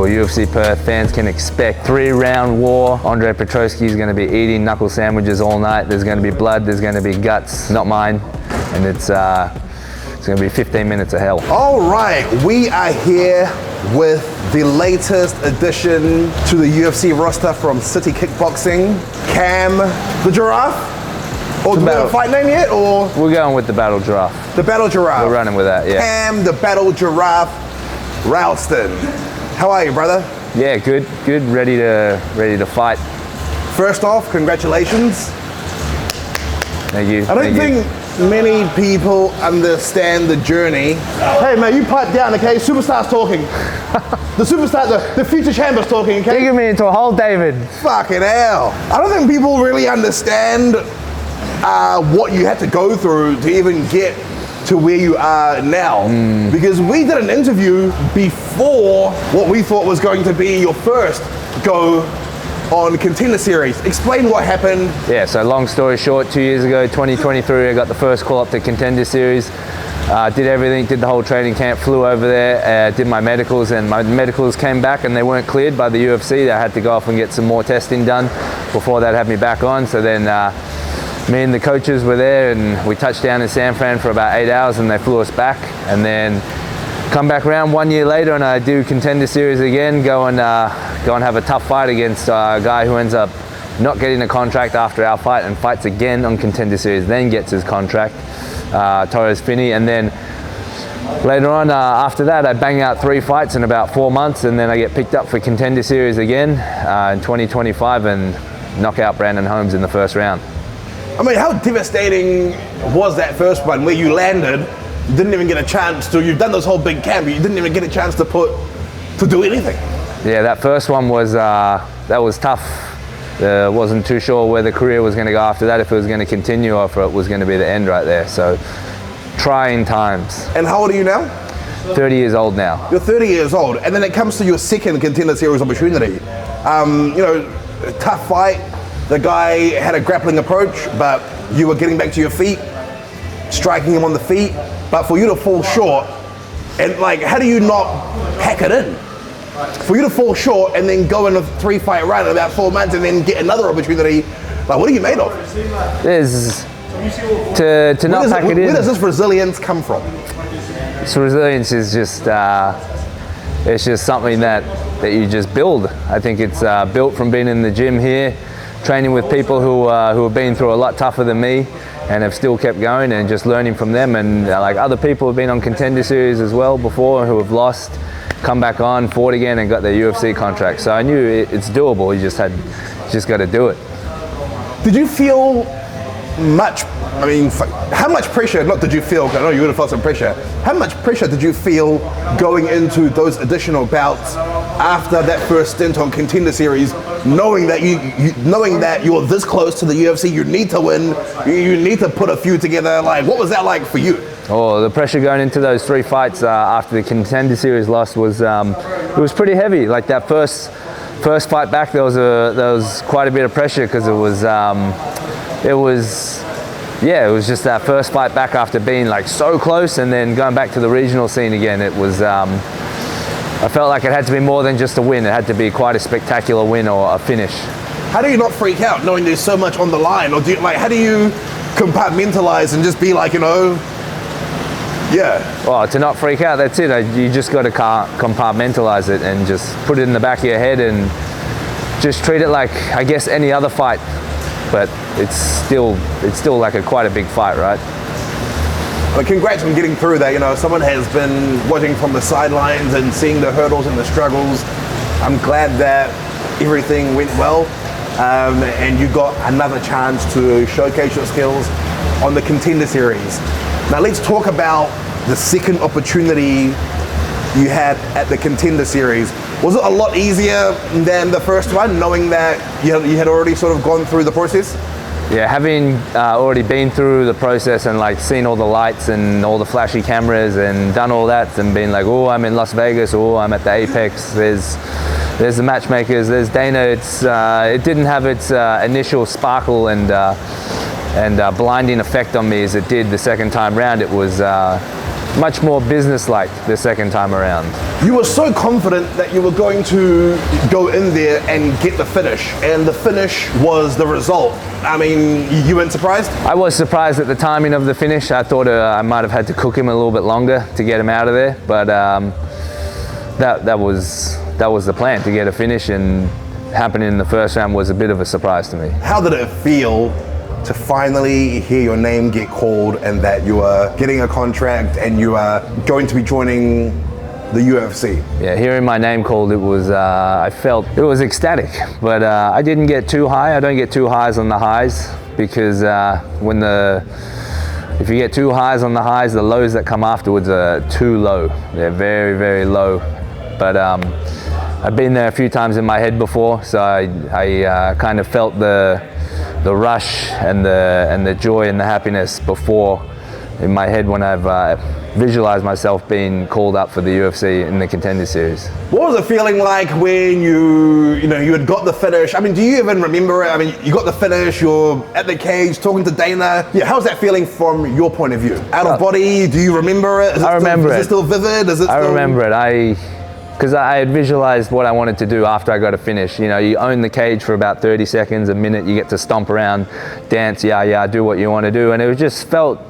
or UFC Perth fans can expect. 3-round war. Andre Petroski is going to be eating knuckle sandwiches all night. There's going to be blood, there's going to be guts, not mine, and it's going to be 15 minutes of hell. All right, we are here with the latest addition to the UFC roster from City Kickboxing, Cam the Giraffe. Or do we have a fight name yet, or? We're going with the Battle Giraffe. The Battle Giraffe. We're running with that, yeah. Cam the Battle Giraffe Rowston. How are you, brother? Yeah, good, ready to fight. First off, congratulations. Thank you. I don't think many people understand the journey. Hey man, you pipe down, okay? Superstar's talking. The superstar, the future chamber's talking, okay? Digging me into a hole, David. Fucking hell. I don't think people really understand what you had to go through to even get to where you are now. Because we did an interview before what we thought was going to be your first go on Contender Series. Explain what happened. Yeah, so long story short, 2 years ago, 2023, I got the first call up to Contender Series. Did everything, did the whole training camp, flew over there, did my medicals, and my medicals came back and they weren't cleared by the UFC. I had to go off and get some more testing done before they'd have me back on. So then me and the coaches were there and we touched down in San Fran for about 8 hours and they flew us back. And then come back around 1 year later and I do Contender Series again, go and have a tough fight against a guy who ends up not getting a contract after our fight and fights again on Contender Series, then gets his contract, Torres Finney. And then later on, after that, I bang out 3 fights in about 4 months and then I get picked up for Contender Series again in 2025 and knock out Brandon Holmes in the first round. I mean, how devastating was that first one where you landed, didn't even get a chance to, you've done this whole big camp, you didn't even get a chance to do anything? Yeah, that first one was, that was tough. Wasn't too sure where the career was going to go after that, if it was going to continue or if it was going to be the end right there. So, trying times. And how old are you now? 30 years old now. You're 30 years old, and then it comes to your second Contender Series opportunity. You know, tough fight. The guy had a grappling approach, but you were getting back to your feet, striking him on the feet. But for you to fall short, and like, how do you not pack it in? For you to fall short and then go in a 3-fight run in about 4 months and then get another opportunity, like, what are you made of? There's to not pack it in. Where does this resilience come from? This resilience is just it's just something that you just build. I think it's built from being in the gym here, training with people who have been through a lot tougher than me and have still kept going, and just learning from them. And like other people have been on Contender Series as well before who have lost, come back on, fought again and got their UFC contract. So I knew it's doable. You just got to do it. Did you feel much, I mean, how much pressure, not did you feel, I know you would have felt some pressure, how much pressure did you feel going into those additional bouts after that first stint on Contender Series, knowing that knowing that you're this close to the UFC, you need to win, you need to put a few together? Like, what was that like for you? Oh, the pressure going into those 3 fights after the Contender Series loss was it was pretty heavy. Like that first fight back, there was quite a bit of pressure because it was just that first fight back after being like so close and then going back to the regional scene again. It was I felt like it had to be more than just a win. It had to be quite a spectacular win or a finish. How do you not freak out knowing there's so much on the line? Or how do you compartmentalize and just be like, you know, yeah. Well, to not freak out, that's it. You just got to compartmentalize it and just put it in the back of your head and just treat it like, I guess, any other fight. But it's still like quite a big fight, right? Well, congrats on getting through that. You know, someone has been watching from the sidelines and seeing the hurdles and the struggles. I'm glad that everything went well, and you got another chance to showcase your skills on the Contender Series. Now let's talk about the second opportunity you had at the Contender Series. Was it a lot easier than the first one, knowing that you had already sort of gone through the process? Yeah, having already been through the process and like seen all the lights and all the flashy cameras and done all that and been like, oh, I'm in Las Vegas, oh, I'm at the Apex, there's the matchmakers, there's Dana. It didn't have its initial sparkle and blinding effect on me as it did the second time round. It was much more business-like the second time around. You were so confident that you were going to go in there and get the finish, and the finish was the result. I mean, you weren't surprised? I was surprised at the timing of the finish. I thought I might have had to cook him a little bit longer to get him out of there, but that was the plan, to get a finish, and happening in the first round was a bit of a surprise to me. How did it feel to finally hear your name get called and that you are getting a contract and you are going to be joining the UFC? Yeah, hearing my name called, it was, I felt, it was ecstatic, but I didn't get too high. I don't get too highs on the highs, because if you get too highs on the highs, the lows that come afterwards are too low. They're very, very low. But I've been there a few times in my head before, so I kind of felt the rush and the joy and the happiness before in my head when I've visualized myself being called up for the UFC in the Contender Series. What was it feeling like when you had got the finish? I mean, do you even remember it? I mean, you got the finish, you're at the cage talking to Dana. Yeah, how's that feeling from your point of view? Out of body, do you remember it? I remember it. Is it still vivid? I remember it. Because I had visualized what I wanted to do after I got a finish. You know, you own the cage for about 30 seconds, a minute, you get to stomp around, dance, do what you want to do. And it just felt,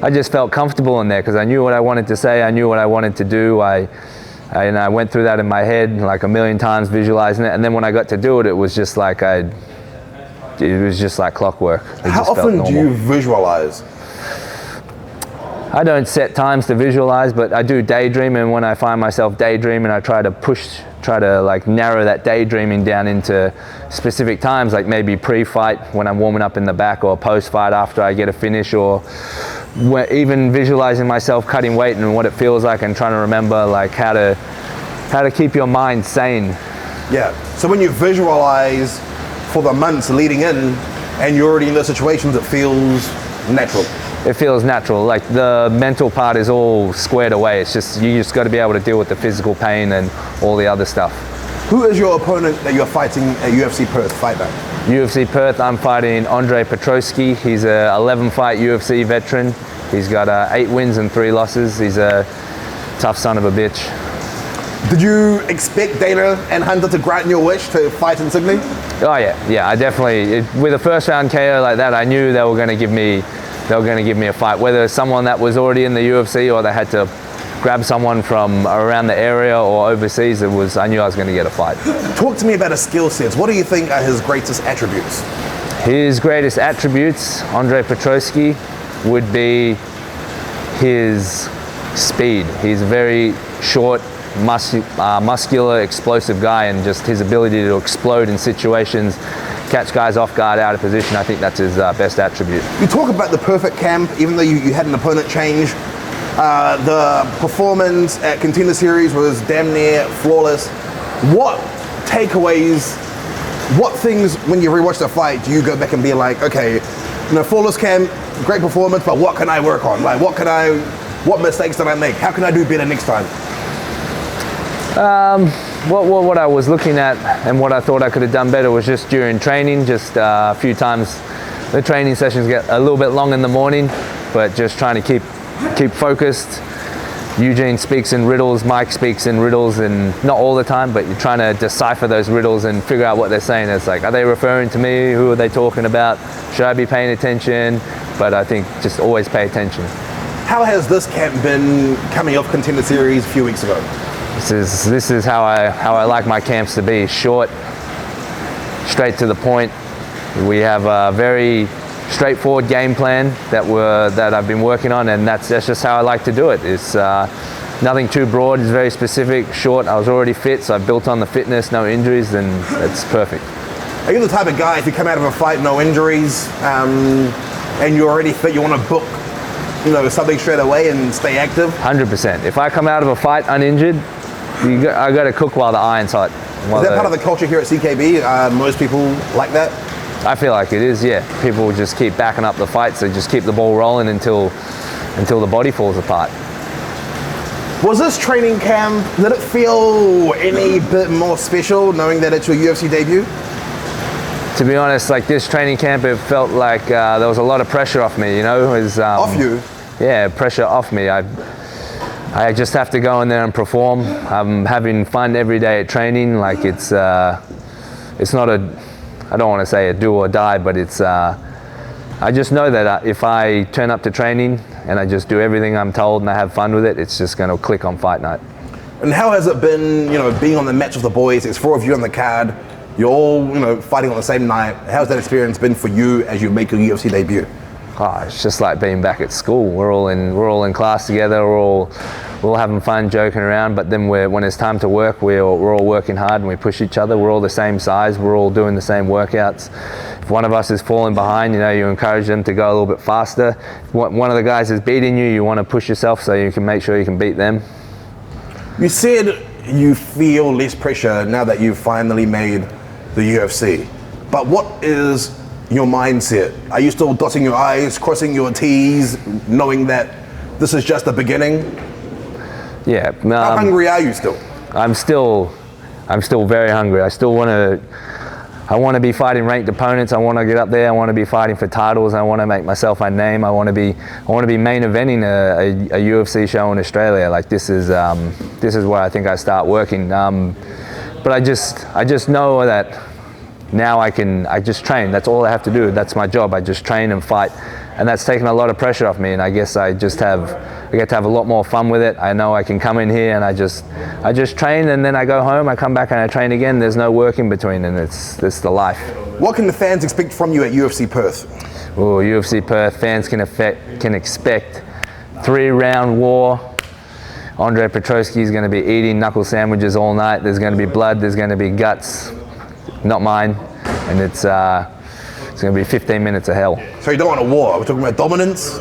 I just felt comfortable in there because I knew what I wanted to say, I knew what I wanted to do. I went through that in my head like a million times, visualizing it. And then when I got to do it, it was just like it was just like clockwork. How often do you visualize? I don't set times to visualize, but I do daydream, and when I find myself daydreaming, I try to like narrow that daydreaming down into specific times, like maybe pre-fight when I'm warming up in the back, or post-fight after I get a finish, or even visualizing myself cutting weight and what it feels like, and trying to remember like how to keep your mind sane. Yeah, so when you visualize for the months leading in and you're already in those situations, it feels natural. It feels natural. Like the mental part is all squared away. It's just, you just got to be able to deal with the physical pain and all the other stuff. Who is your opponent that you're fighting at UFC Perth fight night? UFC Perth, I'm fighting Andre Petroski. He's a 11-fight UFC veteran. He's got 8 wins and 3 losses. He's a tough son of a bitch. Did you expect Dana and Hunter to grant your wish to fight in Sydney? Oh yeah, I definitely, with a first round KO like that, I knew they were going to give me a fight. Whether someone that was already in the UFC or they had to grab someone from around the area or overseas, I knew I was going to get a fight. Talk to me about his skill sets. What do you think are his greatest attributes? His greatest attributes, Andre Petroski, would be his speed. He's a very short, muscular, explosive guy, and just his ability to explode in situations, catch guys off guard, out of position. I think that's his best attribute. You talk about the perfect camp, even though you had an opponent change. The performance at Contender Series was damn near flawless. What takeaways, what things when you rewatch the fight do you go back and be like, okay, flawless camp, great performance, but what can I work on? Like, what mistakes did I make? How can I do better next time? What I was looking at and what I thought I could have done better was just during training, just a few times the training sessions get a little bit long in the morning, but just trying to keep focused. Eugene speaks in riddles, Mike speaks in riddles, and not all the time, but you're trying to decipher those riddles and figure out what they're saying. It's like, are they referring to me? Who are they talking about? Should I be paying attention? But I think just always pay attention. How has this camp been coming off Contender Series a few weeks ago? This is how I like my camps to be. Short, straight to the point. We have a very straightforward game plan that I've been working on, and that's just how I like to do it. It's nothing too broad. It's very specific, short. I was already fit, so I built on the fitness, no injuries, and it's perfect. Are you the type of guy, if you come out of a fight, no injuries, and you're already fit, you want to book something straight away and stay active? 100%. If I come out of a fight uninjured, I got to cook while the iron's hot. Is that part of the culture here at CKB? Most people like that? I feel like it is, yeah. People just keep backing up the fights. They just keep the ball rolling until the body falls apart. Was this training camp, did it feel any bit more special knowing that it's your UFC debut? To be honest, like this training camp, it felt like there was a lot of pressure off me, It was, off you? Yeah, pressure off me. I just have to go in there and perform. I'm having fun every day at training. Like it's not I don't want to say a do or die, but I just know that if I turn up to training and I just do everything I'm told and I have fun with it, it's just going to click on fight night. And how has it been, being on the match with the boys? It's 4 of you on the card. You're all, fighting on the same night. How's that experience been for you as you make your UFC debut? Oh, it's just like being back at school. We're all in class together. We're all having fun, joking around. But then when it's time to work, we're all working hard and we push each other. We're all the same size. We're all doing the same workouts. If one of us is falling behind, you encourage them to go a little bit faster. If one of the guys is beating you, you want to push yourself so you can make sure you can beat them. You said you feel less pressure now that you've finally made the UFC. But what is your mindset? Are you still dotting your I's, crossing your T's, knowing that this is just the beginning? Yeah. How hungry are you still? I'm still very hungry. I want to be fighting ranked opponents. I want to get up there. I want to be fighting for titles. I want to make myself my name. I want to be main eventing a UFC show in Australia. Like this is where I think I start working. But I just know that now I just train. That's all I have to do. That's my job. I just train and fight, and that's taken a lot of pressure off me. And I guess I get to have a lot more fun with it. I know I can come in here and I just train, and then I go home. I come back and I train again. There's no work in between, and it's the life. What can the fans expect from you at UFC Perth? Oh, UFC Perth fans can expect 3-round war. Andre Petrosky is going to be eating knuckle sandwiches all night. There's going to be blood. There's going to be guts. Not mine, and it's going to be 15 minutes of hell. So you don't want a war? We're talking about dominance?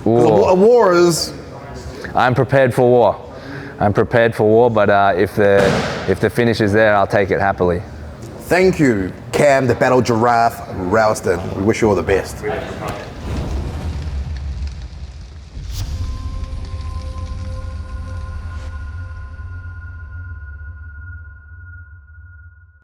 War. A war is... I'm prepared for war. I'm prepared for war, but if the finish is there, I'll take it happily. Thank you, Cam, the Battle Giraffe Rowston. We wish you all the best.